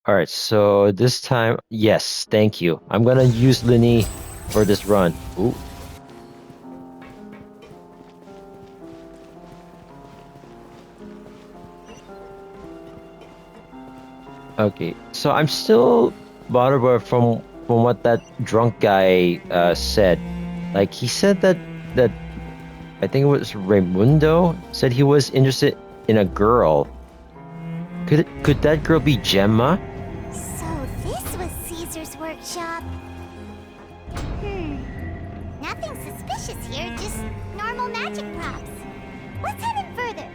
Alright, so this time, yes, thank you. I'm gonna use Lyney for this run. Ooh. Okay, so I'm still bothered from what that drunk guy said. Like he said that I think it was Raimundo said he was interested in a girl. Could that girl be Gemma? So this was Caesar's workshop. Nothing suspicious here, just normal magic props. Let's head in further.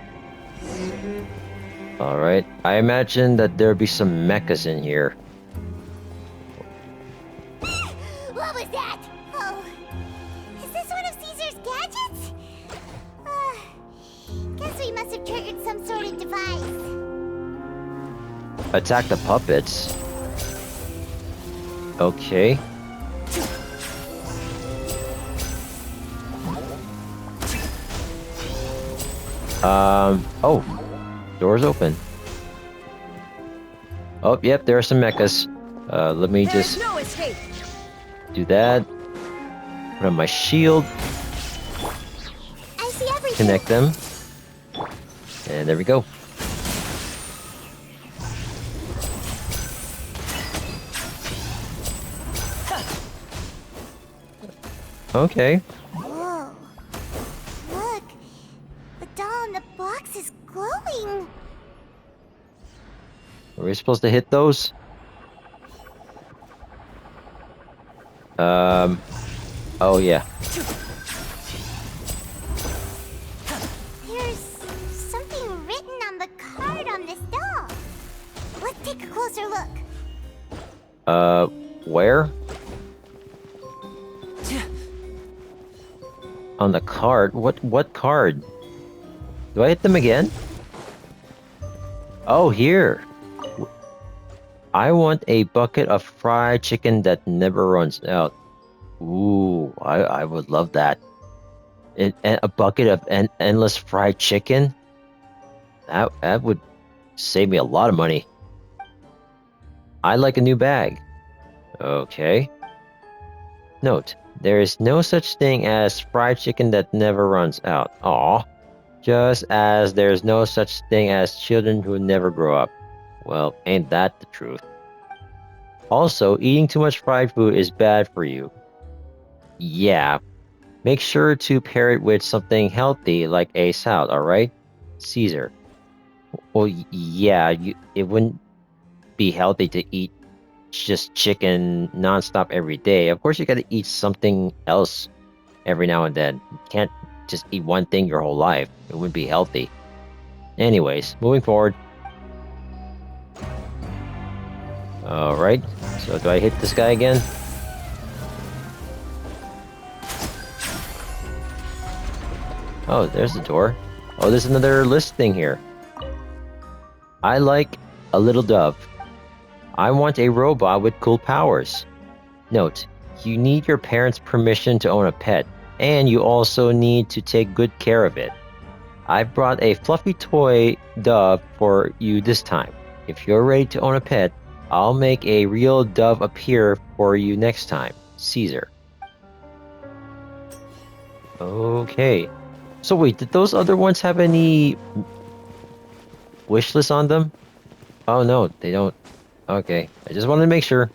All right, I imagine that there'll be some mechas in here. What was that? Oh, is this one of Caesar's gadgets? Guess we must have triggered some sort of device. Attack the puppets. Okay. Oh, door's open. Oh, yep, there are some mechas. Let me just do that. Put on my shield. I see everything. Connect them. And there we go. Okay. Whoa. Look. The doll in the box is glowing. Are we supposed to hit those? Oh yeah. There's something written on the card on this doll. Let's take a closer look. Where? On the card? What card? Do I hit them again? Oh, here. I want a bucket of fried chicken that never runs out. Ooh, I would love that. A bucket of endless fried chicken? That would save me a lot of money. I like a new bag. Okay. Note, there is no such thing as fried chicken that never runs out. Aw. Just as there's no such thing as children who never grow up. Well, ain't that the truth? Also, eating too much fried food is bad for you. Yeah. Make sure to pair it with something healthy like a salad, alright? Cesar. Well, yeah, it wouldn't be healthy to eat just chicken nonstop every day. Of course, you gotta eat something else every now and then. You can't just eat one thing your whole life. It wouldn't be healthy. Anyways, moving forward. Alright, so do I hit this guy again? Oh, there's the door. Oh, there's another list thing here. I like a little dove. I want a robot with cool powers. Note, you need your parents' permission to own a pet, and you also need to take good care of it. I brought a fluffy toy dove for you this time. If you're ready to own a pet, I'll make a real dove appear for you next time. Cesar. Okay. So wait, did those other ones have any wish list on them? Oh no, they don't. Okay, I just wanted to make sure.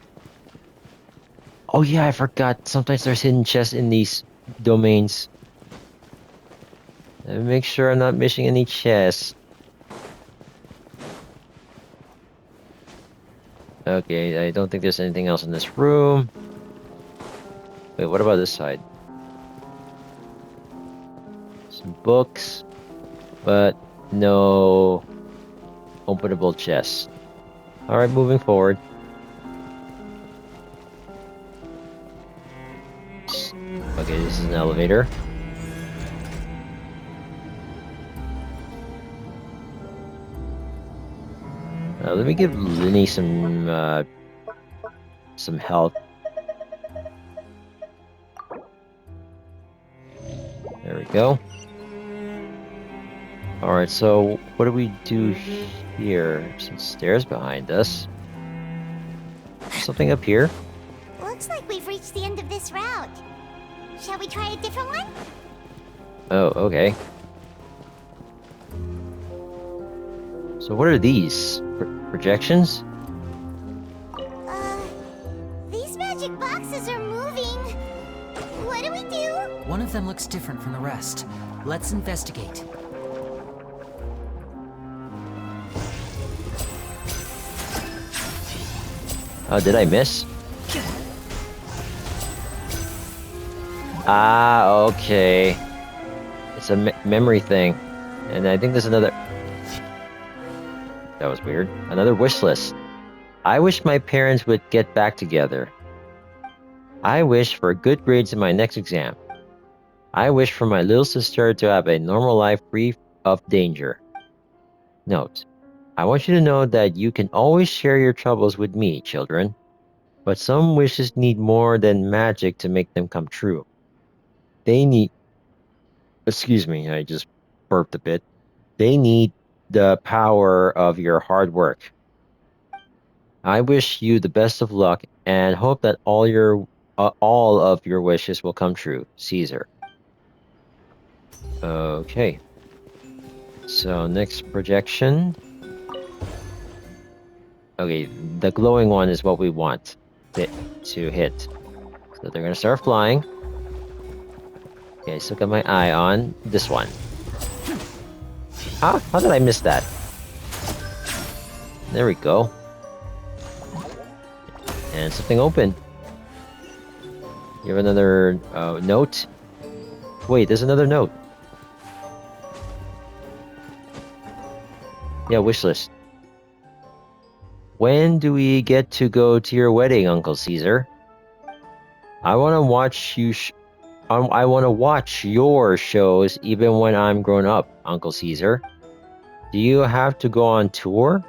Oh yeah, I forgot. Sometimes there's hidden chests in these domains. Make sure I'm not missing any chests. Okay, I don't think there's anything else in this room. Wait, what about this side? Some books, but no openable chests. Alright, moving forward. Okay, this is an elevator. Let me give Lyney some health. There we go. Alright, so what do we do here? Some stairs behind us. something up here? Looks like we've reached the end of this route. Shall we try a different one? Oh, okay. So what are these? Projections? These magic boxes are moving. What do we do? One of them looks different from the rest. Let's investigate. Oh, did I miss? Ah, okay. It's a memory thing. And I think there's another... That was weird. Another wish list. I wish my parents would get back together. I wish for good grades in my next exam. I wish for my little sister to have a normal life free of danger. Note: I want you to know that you can always share your troubles with me, children. But some wishes need more than magic to make them come true. They need... Excuse me, I just burped a bit. They need the power of your hard work. I wish you the best of luck and hope that all of your wishes will come true, Cesar. Okay. So next projection. Okay, the glowing one is what we want to hit. So they're gonna start flying. Okay, still got my eye on this one. How did I miss that? There we go. And something open. You have another note? Wait, there's another note. Yeah, wish list. When do we get to go to your wedding, Uncle Cesar? I want to watch you. I want to watch your shows even when I'm grown up, Uncle Cesar. Do you have to go on tour?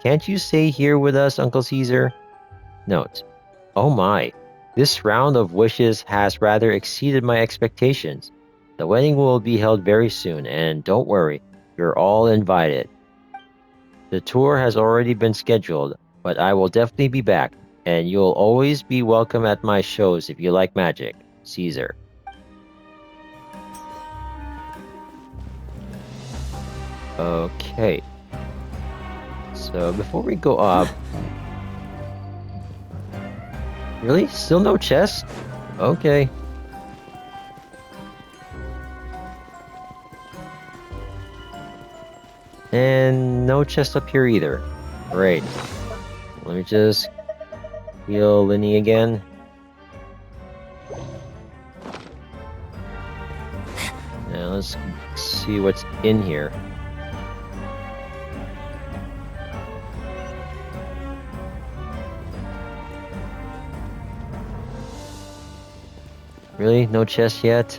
Can't you stay here with us, Uncle Cesar? Note: oh my, this round of wishes has rather exceeded my expectations. The wedding will be held very soon, and don't worry, you're all invited. The tour has already been scheduled, but I will definitely be back, and you'll always be welcome at my shows if you like magic, Cesar. Okay. So before we go up... Really? Still no chest? Okay. And no chest up here either. Great. Let me just heal Lyney again. Now let's see what's in here. Really? No chest yet?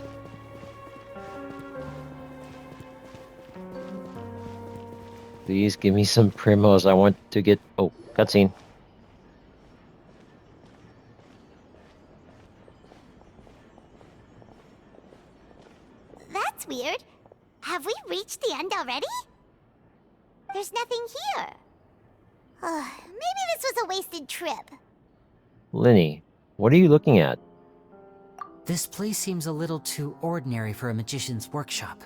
Please give me some primos. I want to get... Oh, cutscene. That's weird. Have we reached the end already? There's nothing here. Maybe this was a wasted trip. Lyney, what are you looking at? This place seems a little too ordinary for a magician's workshop.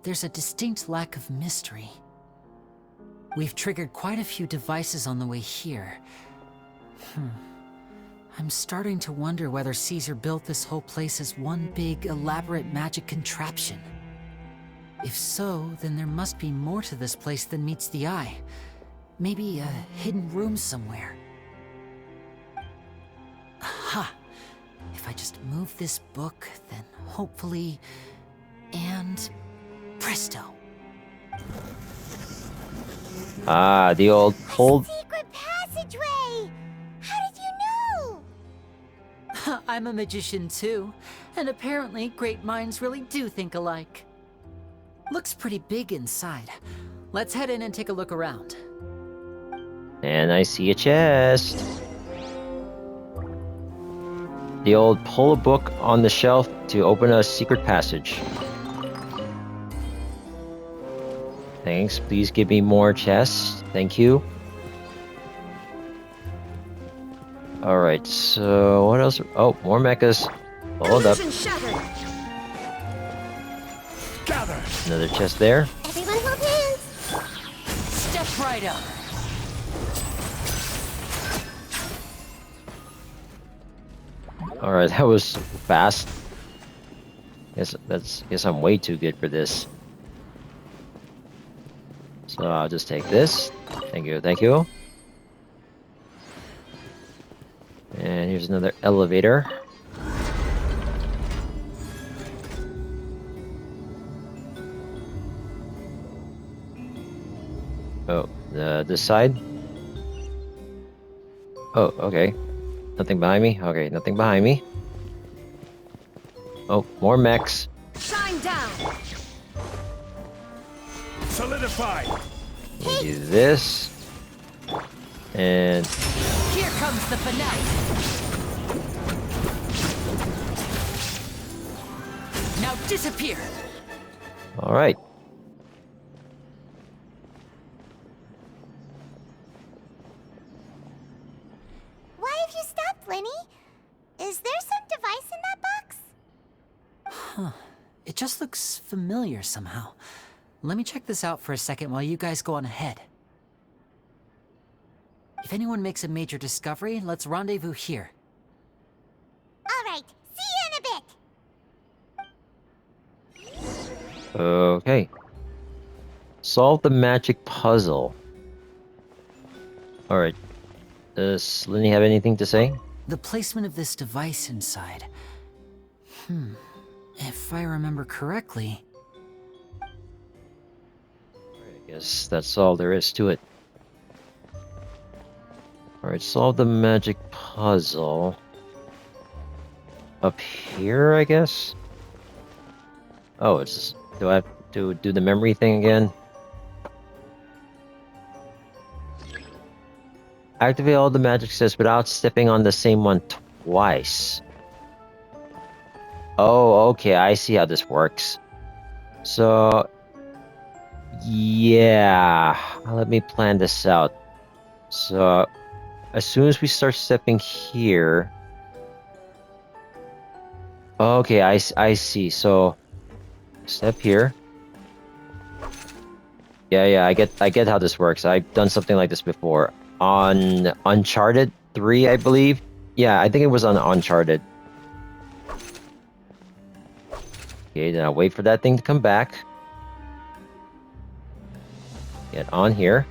There's a distinct lack of mystery. We've triggered quite a few devices on the way here. I'm starting to wonder whether Cesar built this whole place as one big, elaborate magic contraption. If so, then there must be more to this place than meets the eye. Maybe a hidden room somewhere. Aha! If I just move this book, then hopefully... And... presto! Ah, the old pulled... Secret passageway! How did you know? I'm a magician too, and apparently great minds really do think alike. Looks pretty big inside. Let's head in and take a look around. And I see a chest. The old pull a book on the shelf to open a secret passage. Thanks, please give me more chests. Thank you. Alright, so what else? Oh, more mechas. Hold up. Illusion shattered. Gather. Another chest there. Everyone hold hands. Step right up. Alright, that was fast. Guess I'm way too good for this. So I'll just take this. Thank you, thank you. And here's another elevator. Oh, this side? Oh, okay. Nothing behind me? Okay, nothing behind me. Oh, more mechs. Shine down. Solidify. We do this. And Here comes the finale. Now disappear. alright. Why have you stopped, Lyney? Is there some device in that box? Huh. It just looks familiar somehow. Let me check this out for a second while you guys go on ahead. If anyone makes a major discovery, let's rendezvous here. Alright, see you in a bit. Okay. Solve the magic puzzle. Alright. Does Lyney have anything to say? The placement of this device inside. If I remember correctly... I guess that's all there is to it. Alright, solve the magic puzzle. Up here, I guess? Oh, it's just, do I have to do the memory thing again? Activate all the magic sets without stepping on the same one twice. Oh, okay, I see how this works. So, yeah, let me plan this out. So, as soon as we start stepping here... Okay, I see. So, step here. Yeah, I get how this works. I've done something like this before. On Uncharted 3, I believe. Yeah, I think it was on Uncharted. Okay, then I'll wait for that thing to come back. Get on here.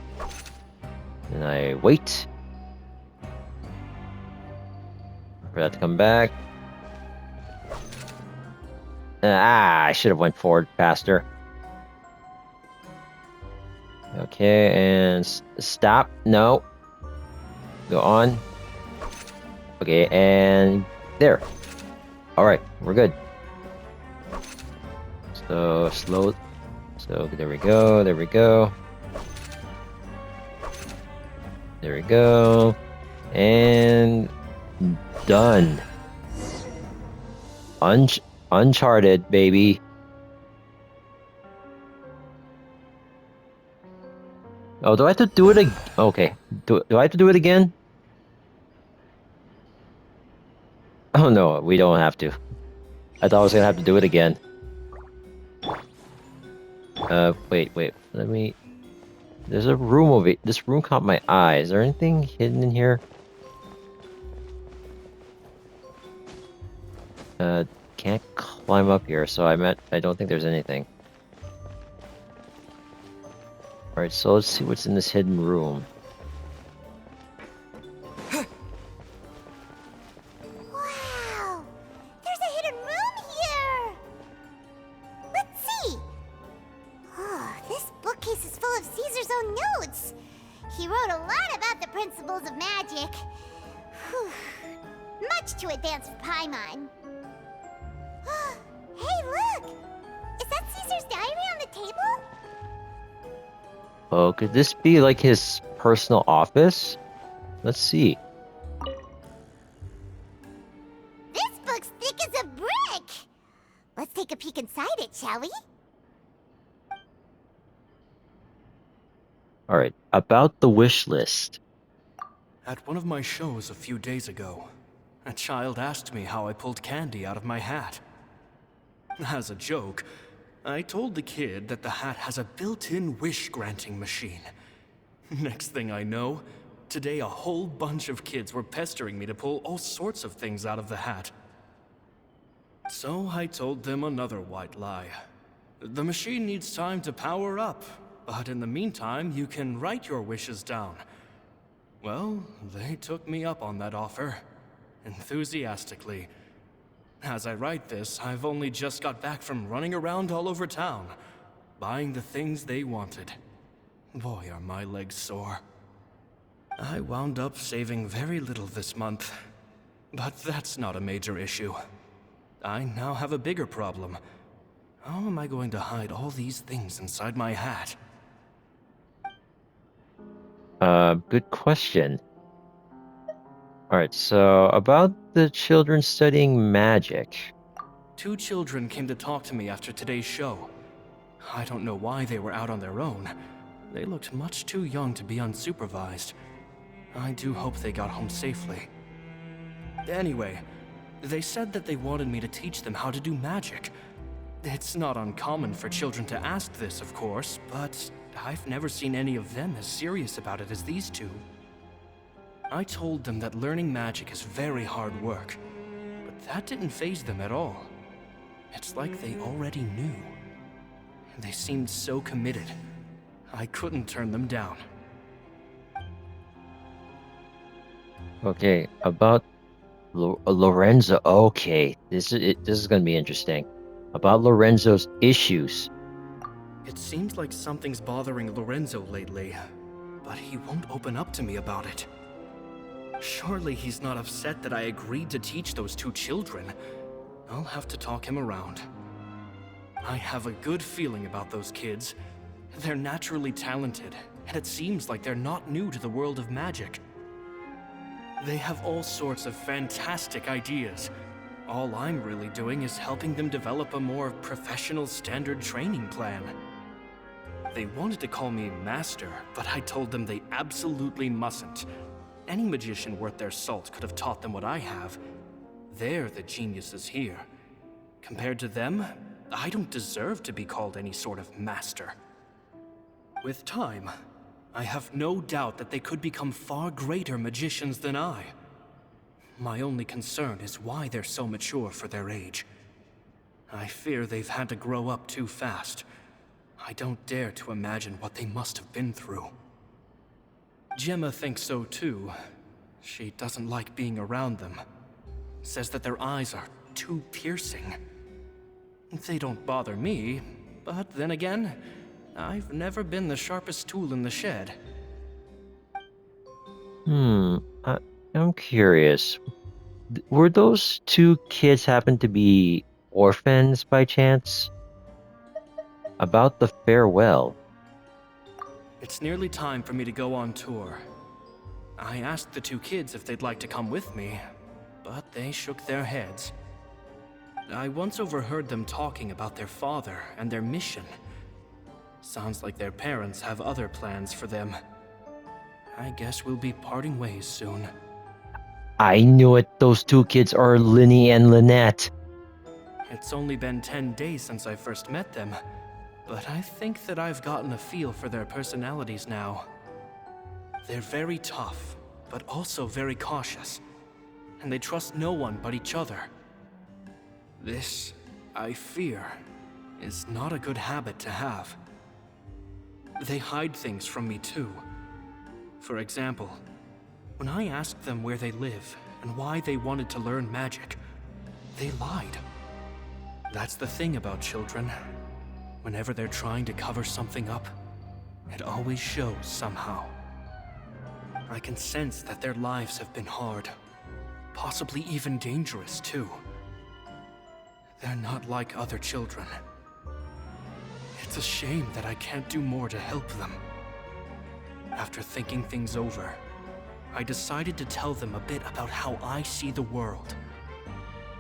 Then I wait for that to come back. I should have went forward faster. Okay, and stop. No. Go on. Okay, and there. Alright, we're good. So, slow. So, there we go, there we go. There we go. And... done. Uncharted, baby. Oh, do I have to do it again? Okay. Do I have to do it again? Oh no, we don't have to. I thought I was gonna have to do it again. Wait. Let me... There's a room over... This room caught my eye. Is there anything hidden in here? Can't climb up here, so I don't think there's anything. Alright, so let's see what's in this hidden room. Wow! There's a hidden room here! Let's see! Oh, this bookcase is full of Caesar's own notes! He wrote a lot about the principles of magic. Whew. Much too advanced for Paimon. Hey, look! Is that Caesar's diary on the table? Oh, could this be like his personal office? Let's see. This book's thick as a brick! Let's take a peek inside it, shall we? Alright, about the wish list. At one of my shows a few days ago, a child asked me how I pulled candy out of my hat. As a joke, I told the kid that the hat has a built-in wish-granting machine. Next thing I know, today a whole bunch of kids were pestering me to pull all sorts of things out of the hat. So I told them another white lie. The machine needs time to power up, but in the meantime, you can write your wishes down. Well, they took me up on that offer, enthusiastically. As I write this, I've only just got back from running around all over town, buying the things they wanted. Boy, are my legs sore. I wound up saving very little this month, but that's not a major issue. I now have a bigger problem. How am I going to hide all these things inside my hat? Good question. Alright, so about the children studying magic. 2 children came to talk to me after today's show. I don't know why they were out on their own. They looked much too young to be unsupervised. I do hope they got home safely. Anyway, they said that they wanted me to teach them how to do magic. It's not uncommon for children to ask this, of course, but I've never seen any of them as serious about it as these 2. I told them that learning magic is very hard work, but that didn't faze them at all. It's like they already knew. They seemed so committed. I couldn't turn them down. Okay, about Lorenzo. Okay, this is going to be interesting. About Lorenzo's issues. It seems like something's bothering Lorenzo lately, but he won't open up to me about it. Surely he's not upset that I agreed to teach those 2 children. I'll have to talk him around. I have a good feeling about those kids. They're naturally talented, and it seems like they're not new to the world of magic. They have all sorts of fantastic ideas. All I'm really doing is helping them develop a more professional standard training plan. They wanted to call me Master, but I told them they absolutely mustn't. Any magician worth their salt could have taught them what I have. They're the geniuses here. Compared to them, I don't deserve to be called any sort of master. With time, I have no doubt that they could become far greater magicians than I. My only concern is why they're so mature for their age. I fear they've had to grow up too fast. I don't dare to imagine what they must have been through. Jemma thinks so too. She doesn't like being around them. Says that their eyes are too piercing. They don't bother me, but then again, I've never been the sharpest tool in the shed. I'm curious. Were those 2 kids happen to be orphans by chance? About the farewell. It's nearly time for me to go on tour. I asked the 2 kids if they'd like to come with me, but they shook their heads. I once overheard them talking about their father and their mission. Sounds like their parents have other plans for them. I guess we'll be parting ways soon. I knew it. Those 2 kids are Lyney and Lynette. It's only been 10 days since I first met them, but I think that I've gotten a feel for their personalities now. They're very tough, but also very cautious, and they trust no one but each other. This, I fear, is not a good habit to have. They hide things from me too. For example, when I asked them where they live and why they wanted to learn magic, they lied. That's the thing about children. Whenever they're trying to cover something up, it always shows somehow. I can sense that their lives have been hard, possibly even dangerous too. They're not like other children. It's a shame that I can't do more to help them. After thinking things over, I decided to tell them a bit about how I see the world.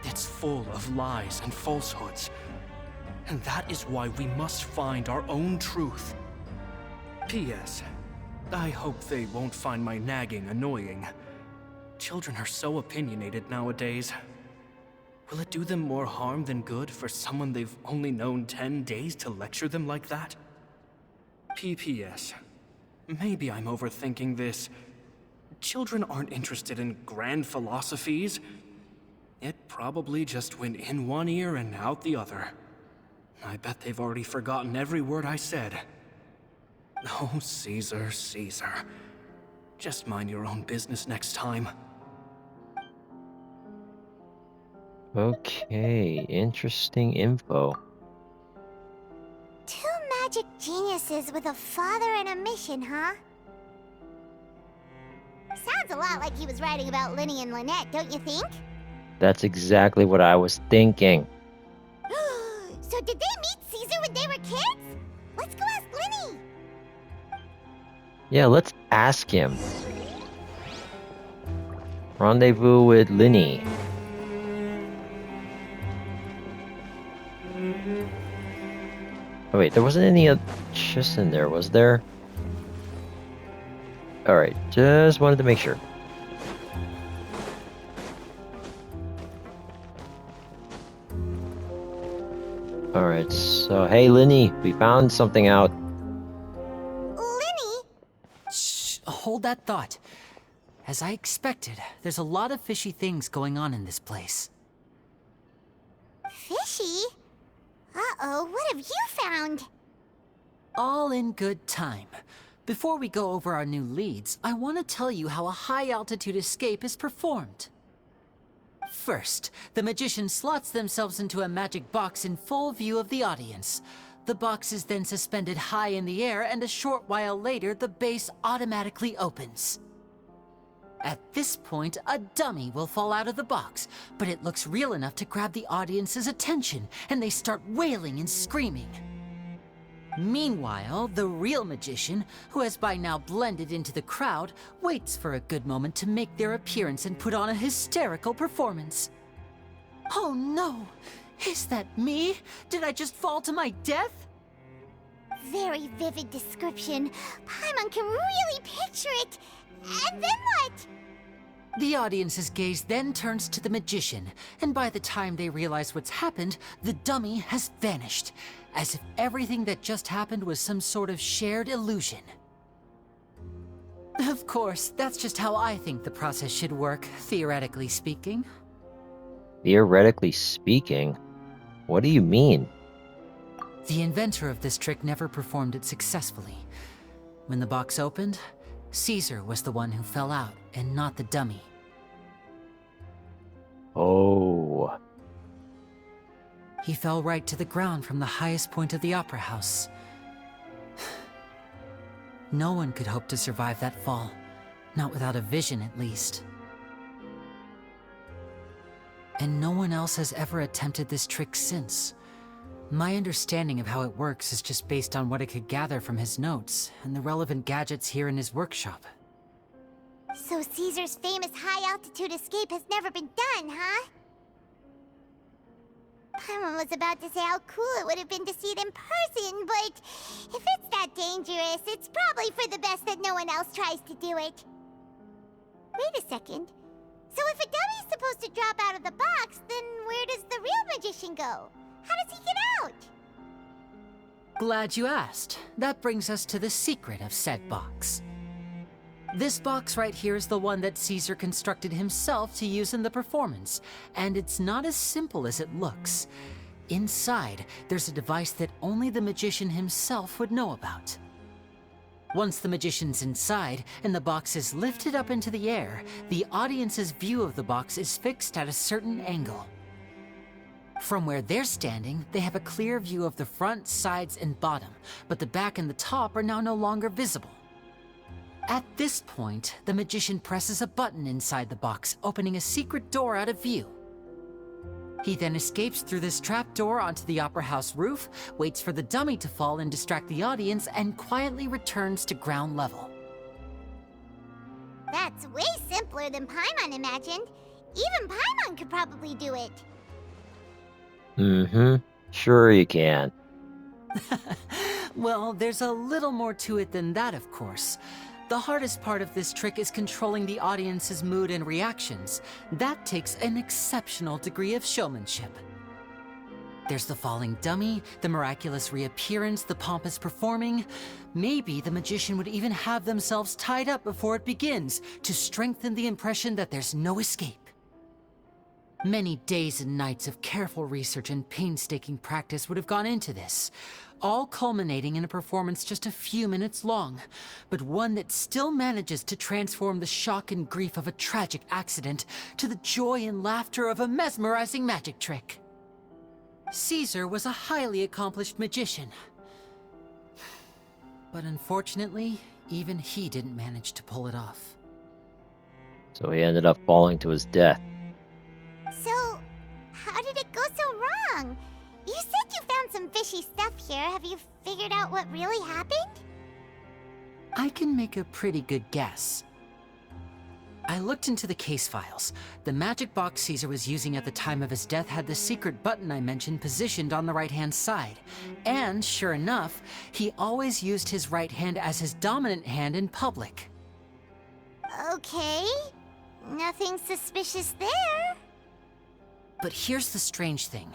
It's full of lies and falsehoods, and that is why we must find our own truth. P.S. I hope they won't find my nagging annoying. Children are so opinionated nowadays. Will it do them more harm than good for someone they've only known 10 days to lecture them like that? PPS. Maybe I'm overthinking this. Children aren't interested in grand philosophies. It probably just went in one ear and out the other. I bet they've already forgotten every word I said. Oh, Cesar, Cesar. Just mind your own business next time. Okay, interesting info. Two magic geniuses with a father and a mission, huh? Sounds a lot like he was writing about Lyney and Lynette, don't you think? That's exactly what I was thinking. So did they meet Cesar when they were kids? Let's go ask Lyney. Yeah, let's ask him. Rendezvous with Lyney. Oh wait, there wasn't any other chests in there, was there? Alright, just wanted to make sure. Alright, so hey Lyney, we found something out. Lyney? Shh, hold that thought. As I expected, there's a lot of fishy things going on in this place. Fishy? Uh-oh, what have you found? All in good time. Before we go over our new leads, I want to tell you how a high-altitude escape is performed. First, the magician slots themselves into a magic box in full view of the audience. The box is then suspended high in the air, and a short while later, the base automatically opens. At this point, a dummy will fall out of the box, but it looks real enough to grab the audience's attention, and they start wailing and screaming. Meanwhile, the real magician, who has by now blended into the crowd, waits for a good moment to make their appearance and put on a hysterical performance. Oh no! Is that me? Did I just fall to my death? Very vivid description. Paimon can really picture it. And then what? The audience's gaze then turns to the magician, and by the time they realize what's happened, the dummy has vanished, as if everything that just happened was some sort of shared illusion. Of course, that's just how I think the process should work, theoretically speaking. Theoretically speaking? What do you mean? The inventor of this trick never performed it successfully. When the box opened, Cesar was the one who fell out, and not the dummy. Oh. He fell right to the ground from the highest point of the opera house. No one could hope to survive that fall. Not without a vision, at least. And no one else has ever attempted this trick since. My understanding of how it works is just based on what I could gather from his notes and the relevant gadgets here in his workshop. So Caesar's famous high-altitude escape has never been done, huh? Paimon was about to say how cool it would have been to see it in person, but if it's that dangerous, it's probably for the best that no one else tries to do it. Wait a second. So if a dummy's supposed to drop out of the box, then where does the real magician go? How does he get out? Glad you asked. That brings us to the secret of said box. This box right here is the one that Cesar constructed himself to use in the performance, and it's not as simple as it looks. Inside, there's a device that only the magician himself would know about. Once the magician's inside, and the box is lifted up into the air, the audience's view of the box is fixed at a certain angle. From where they're standing, they have a clear view of the front, sides, and bottom, but the back and the top are now no longer visible. At this point, the magician presses a button inside the box, opening a secret door out of view. He then escapes through this trap door onto the opera house roof, waits for the dummy to fall and distract the audience, and quietly returns to ground level. That's way simpler than Paimon imagined. Even Paimon could probably do it. Mm-hmm. Sure you can. Well, there's a little more to it than that, of course. The hardest part of this trick is controlling the audience's mood and reactions. That takes an exceptional degree of showmanship. There's the falling dummy, the miraculous reappearance, the pompous performing. Maybe the magician would even have themselves tied up before it begins to strengthen the impression that there's no escape. Many days and nights of careful research and painstaking practice would have gone into this, all culminating in a performance just a few minutes long, but one that still manages to transform the shock and grief of a tragic accident to the joy and laughter of a mesmerizing magic trick. Cesar was a highly accomplished magician. But unfortunately, even he didn't manage to pull it off. So he ended up falling to his death. So, how did it go so wrong? You said you found some fishy stuff here. Have you figured out what really happened? I can make a pretty good guess. I looked into the case files. The magic box Cesar was using at the time of his death had the secret button I mentioned positioned on the right-hand side. And sure enough, he always used his right hand as his dominant hand in public. Okay. Nothing suspicious there. But here's the strange thing.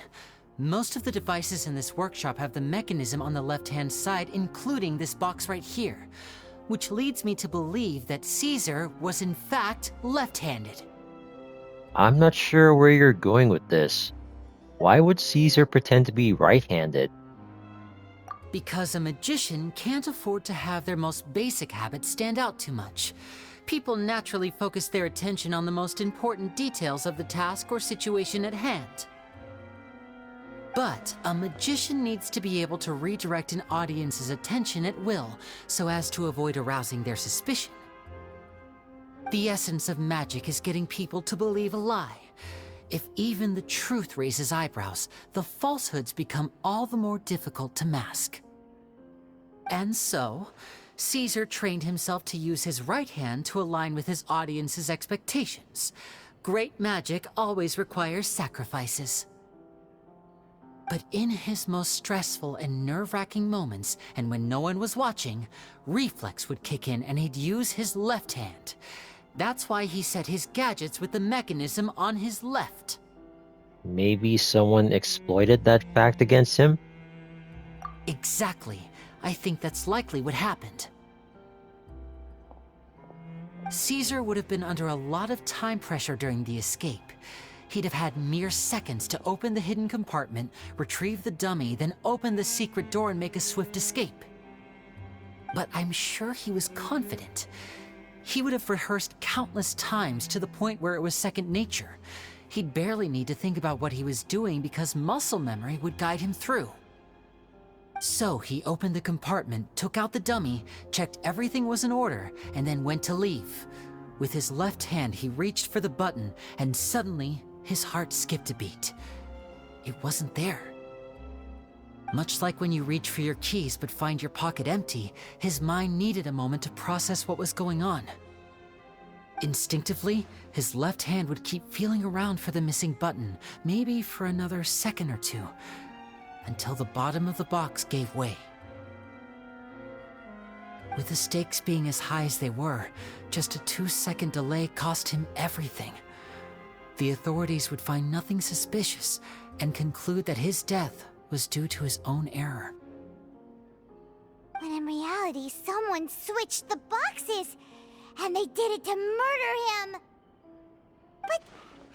Most of the devices in this workshop have the mechanism on the left-hand side, including this box right here. Which leads me to believe that Cesar was in fact left-handed. I'm not sure where you're going with this. Why would Caesar pretend to be right-handed? Because a magician can't afford to have their most basic habits stand out too much. People naturally focus their attention on the most important details of the task or situation at hand. But a magician needs to be able to redirect an audience's attention at will, so as to avoid arousing their suspicion. The essence of magic is getting people to believe a lie. If even the truth raises eyebrows, the falsehoods become all the more difficult to mask. And so, Cesar trained himself to use his right hand to align with his audience's expectations. Great magic always requires sacrifices. But in his most stressful and nerve-wracking moments, and when no one was watching, reflex would kick in and he'd use his left hand. That's why he set his gadgets with the mechanism on his left. Maybe someone exploited that fact against him? Exactly. I think that's likely what happened. Cesar would have been under a lot of time pressure during the escape. He'd have had mere seconds to open the hidden compartment, retrieve the dummy, then open the secret door and make a swift escape. But I'm sure he was confident. He would have rehearsed countless times to the point where it was second nature. He'd barely need to think about what he was doing because muscle memory would guide him through. So he opened the compartment, took out the dummy, checked everything was in order, and then went to leave. With his left hand, he reached for the button, and suddenly, his heart skipped a beat. It wasn't there. Much like when you reach for your keys but find your pocket empty, his mind needed a moment to process what was going on. Instinctively, his left hand would keep feeling around for the missing button, maybe for another second or two, until the bottom of the box gave way. With the stakes being as high as they were, just a 2-second delay cost him everything. The authorities would find nothing suspicious and conclude that his death was due to his own error. When in reality, someone switched the boxes, and they did it to murder him. But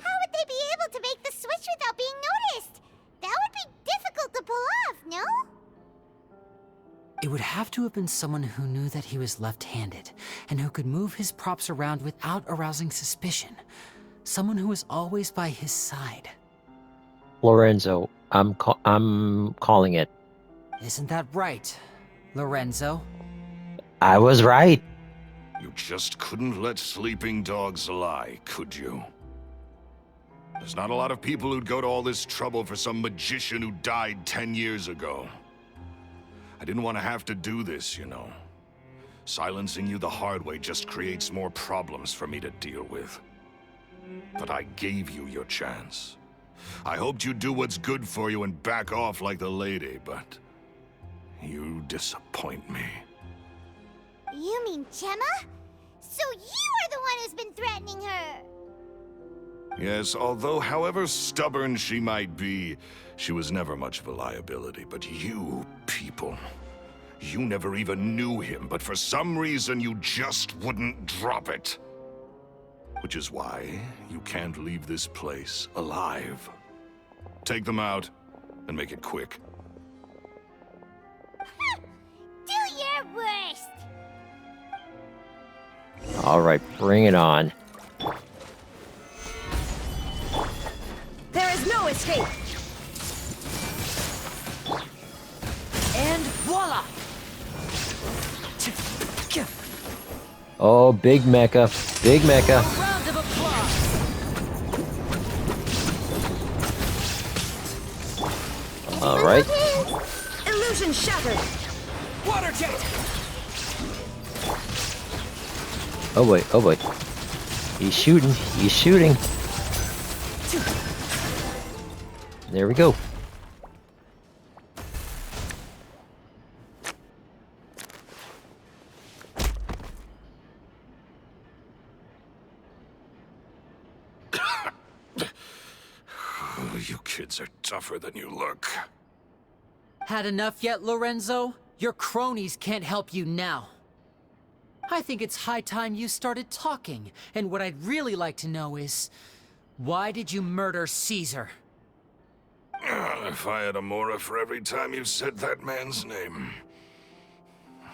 how would they be able to make the switch without being noticed? That would be difficult to pull off, no? It would have to have been someone who knew that he was left-handed, and who could move his props around without arousing suspicion. Someone who was always by his side. Lorenzo, I'm calling it. Isn't that right, Lorenzo? I was right. You just couldn't let sleeping dogs lie, could you? There's not a lot of people who'd go to all this trouble for some magician who died 10 years ago. I didn't want to have to do this, you know. Silencing you the hard way just creates more problems for me to deal with. But I gave you your chance. I hoped you'd do what's good for you and back off like the lady, but you disappoint me. You mean Jemma? So you are the one who's been threatening her! Yes, although however stubborn she might be, she was never much of a liability. But you people, you never even knew him, but for some reason you just wouldn't drop it. Which is why you can't leave this place alive. Take them out, and make it quick. Do your worst! All right, bring it on. There is no escape! And voila! Oh, big mecha, big mecha. Round of applause! All right. Illusion shattered! Water jet! Oh boy, oh boy. He's shooting, he's shooting. There we go. You kids are tougher than you look. Had enough yet, Lorenzo? Your cronies can't help you now. I think it's high time you started talking, and what I'd really like to know is, why did you murder Cesar? If I had a Mora for every time you said that man's name.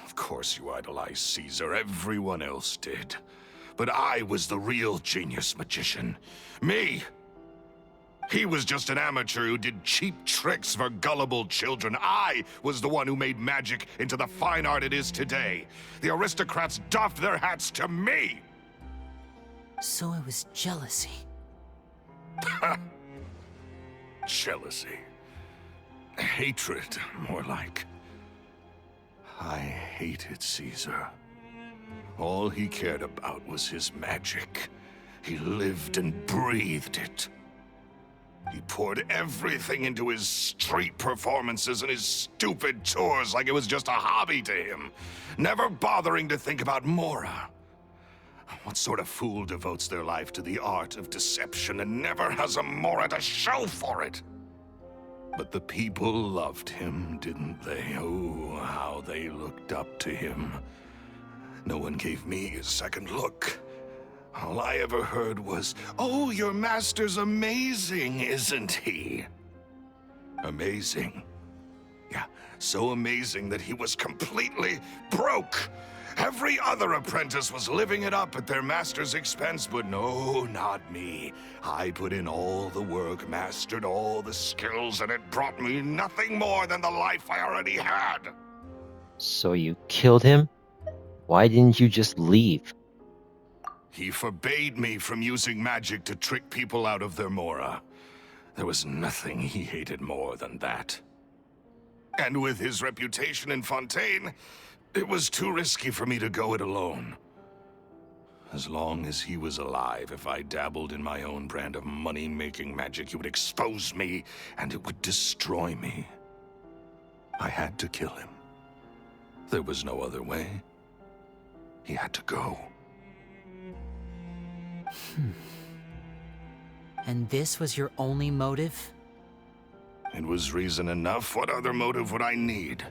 Of course you idolized Cesar, everyone else did. But I was the real genius magician. Me! He was just an amateur who did cheap tricks for gullible children. I was the one who made magic into the fine art it is today. The aristocrats doffed their hats to me! So it was jealousy. Jealousy. Hatred, more like. I hated Cesar. All he cared about was his magic. He lived and breathed it. He poured everything into his street performances and his stupid tours like it was just a hobby to him, never bothering to think about Mora. What sort of fool devotes their life to the art of deception and never has a Mora to show for it? But the people loved him, didn't they? Oh, how they looked up to him. No one gave me a second look. All I ever heard was, "Oh, your master's amazing, isn't he?" Amazing. Yeah, so amazing that he was completely broke. Every other apprentice was living it up at their master's expense, but no, not me. I put in all the work, mastered all the skills, and it brought me nothing more than the life I already had. So you killed him? Why didn't you just leave? He forbade me from using magic to trick people out of their Mora. There was nothing he hated more than that. And with his reputation in Fontaine, it was too risky for me to go it alone. As long as he was alive, if I dabbled in my own brand of money-making magic, he would expose me, and it would destroy me. I had to kill him. There was no other way. He had to go. And this was your only motive? It was reason enough. What other motive would I need?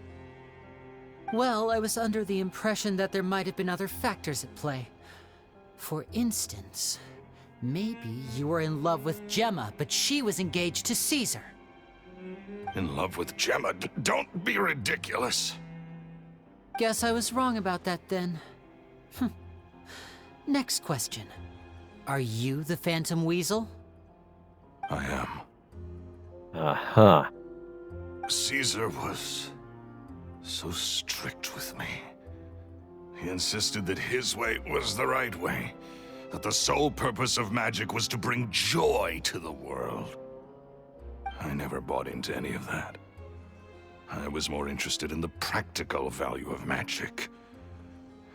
Well, I was under the impression that there might have been other factors at play. For instance, maybe you were in love with Jemma, but she was engaged to Cesar. In love with Jemma? Don't be ridiculous. Guess I was wrong about that then. Next question. Are you the Phantom Weasel? I am. Uh-huh. Cesar was so strict with me. He insisted that his way was the right way, that the sole purpose of magic was to bring joy to the world. I never bought into any of that. I was more interested in the practical value of magic.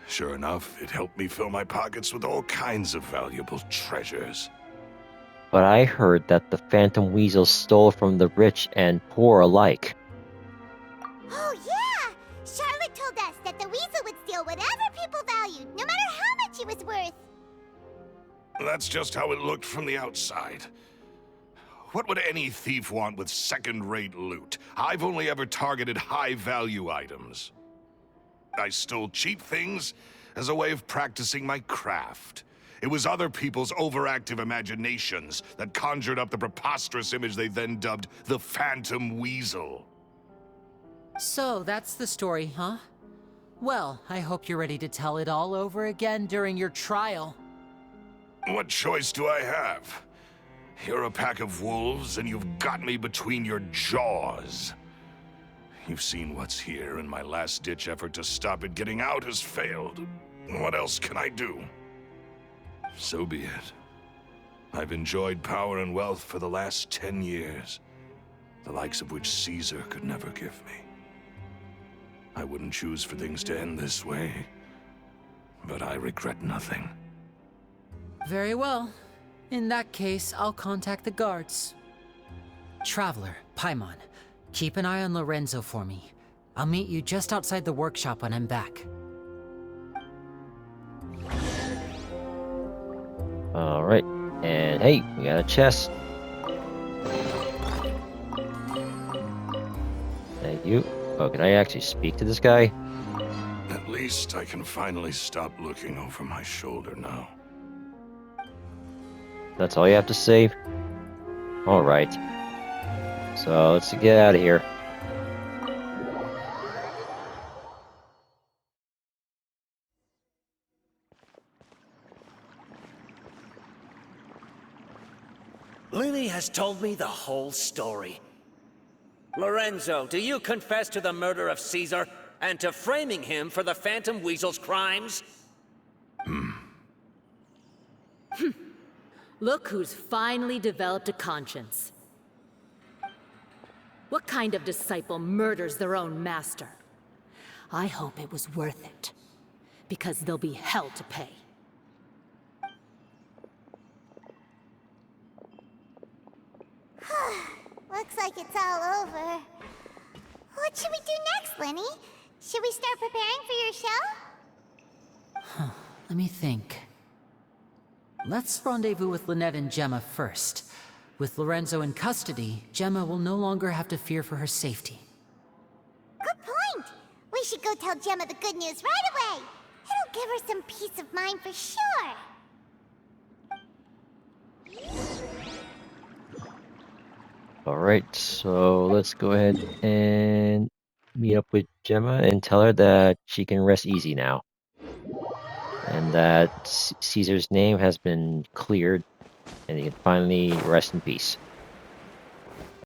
Sure enough, it helped me fill my pockets with all kinds of valuable treasures. But I heard that the Phantom Weasel stole from the rich and poor alike. Oh yeah! Charlotte told us that the weasel would steal whatever people valued, no matter how much it was worth. That's just how it looked from the outside. What would any thief want with second-rate loot? I've only ever targeted high-value items. I stole cheap things as a way of practicing my craft. It was other people's overactive imaginations that conjured up the preposterous image they then dubbed the Phantom Weasel. So, that's the story, huh? Well, I hope you're ready to tell it all over again during your trial. What choice do I have? You're a pack of wolves, and you've got me between your jaws. You've seen what's here, and my last-ditch effort to stop it getting out has failed. What else can I do? So be it. I've enjoyed power and wealth for the last 10 years, the likes of which Cesar could never give me. I wouldn't choose for things to end this way, but I regret nothing. Very well. In that case, I'll contact the guards. Traveler, Paimon, keep an eye on Lorenzo for me. I'll meet you just outside the workshop when I'm back. Alright. And hey, we got a chest. Thank you. Oh, can I actually speak to this guy? At least I can finally stop looking over my shoulder now. That's all you have to say? Alright. So, let's get out of here. Lyney has told me the whole story. Lorenzo, do you confess to the murder of Cesar and to framing him for the Phantom Weasel's crimes? Look who's finally developed a conscience. What kind of disciple murders their own master? I hope it was worth it, because there'll be hell to pay. Looks like it's all over. What should we do next, Lyney? Should we start preparing for your show? Let me think. Let's rendezvous with Lynette and Jemma first. With Lorenzo in custody, Jemma will no longer have to fear for her safety. Good point. We should go tell Jemma the good news right away. It'll give her some peace of mind for sure. Alright, so let's go ahead and meet up with Jemma and tell her that she can rest easy now. And that Caesar's name has been cleared, and he can finally rest in peace.